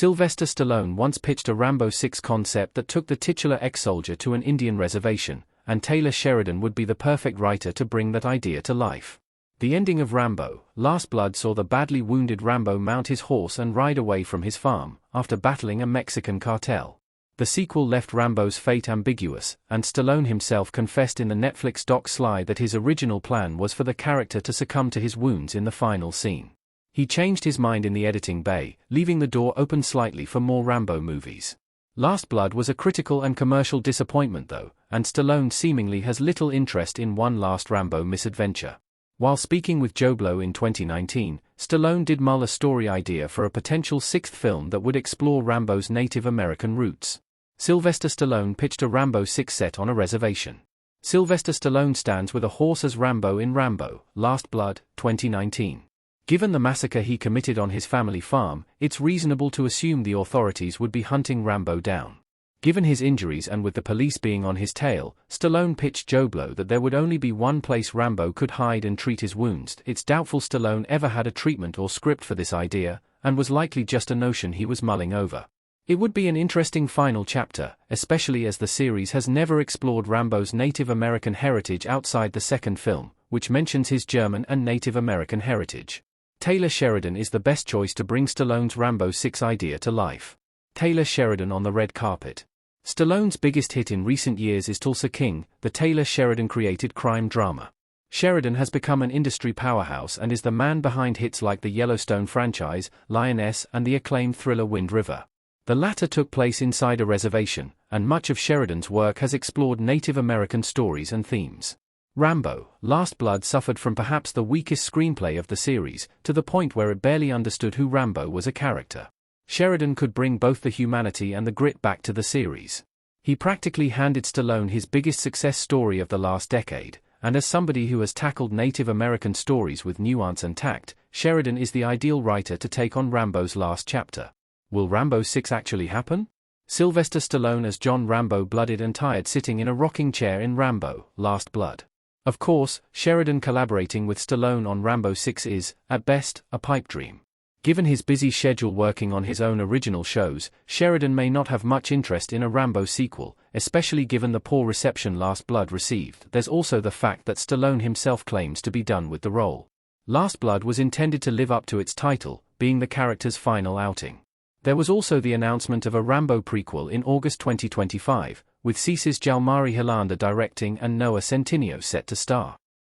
Sylvester Stallone once pitched a Rambo 6 concept that took the titular ex-soldier to an Indian reservation, and Taylor Sheridan would be the perfect writer to bring that idea to life. The ending of Rambo, Last Blood saw the badly wounded Rambo mount his horse and ride away from his farm, after battling a Mexican cartel. The sequel left Rambo's fate ambiguous, and Stallone himself confessed in the Netflix doc Sly that his original plan was for the character to succumb to his wounds in the final scene. He changed his mind in the editing bay, leaving the door open slightly for more Rambo movies. Last Blood was a critical and commercial disappointment though, and Stallone seemingly has little interest in one last Rambo misadventure. While speaking with Joe Blow in 2019, Stallone did mull a story idea for a potential sixth film that would explore Rambo's Native American roots. Sylvester Stallone pitched a Rambo 6 set on a reservation. Sylvester Stallone stands with a horse as Rambo in Rambo, Last Blood, 2019. Given the massacre he committed on his family farm, it's reasonable to assume the authorities would be hunting Rambo down. Given his injuries and with the police being on his tail, Stallone pitched Joe Blow that there would only be one place Rambo could hide and treat his wounds. It's doubtful Stallone ever had a treatment or script for this idea, and was likely just a notion he was mulling over. It would be an interesting final chapter, especially as the series has never explored Rambo's Native American heritage outside the second film, which mentions his German and Native American heritage. Taylor Sheridan is the best choice to bring Stallone's Rambo 6 idea to life. Taylor Sheridan on the red carpet. Stallone's biggest hit in recent years is Tulsa King, the Taylor Sheridan-created crime drama. Sheridan has become an industry powerhouse and is the man behind hits like the Yellowstone franchise, Lioness, and the acclaimed thriller Wind River. The latter took place inside a reservation, and much of Sheridan's work has explored Native American stories and themes. Rambo, Last Blood suffered from perhaps the weakest screenplay of the series, to the point where it barely understood who Rambo was a character. Sheridan could bring both the humanity and the grit back to the series. He practically handed Stallone his biggest success story of the last decade, and as somebody who has tackled Native American stories with nuance and tact, Sheridan is the ideal writer to take on Rambo's last chapter. Will Rambo 6 actually happen? Sylvester Stallone as John Rambo, blooded and tired, sitting in a rocking chair in Rambo, Last Blood. Of course, Sheridan collaborating with Stallone on Rambo 6 is, at best, a pipe dream. Given his busy schedule working on his own original shows, Sheridan may not have much interest in a Rambo sequel, especially given the poor reception Last Blood received. There's also the fact that Stallone himself claims to be done with the role. Last Blood was intended to live up to its title, being the character's final outing. There was also the announcement of a Rambo prequel in August 2025, with Cesis Jalmari Helander directing and Noah Centineo set to star.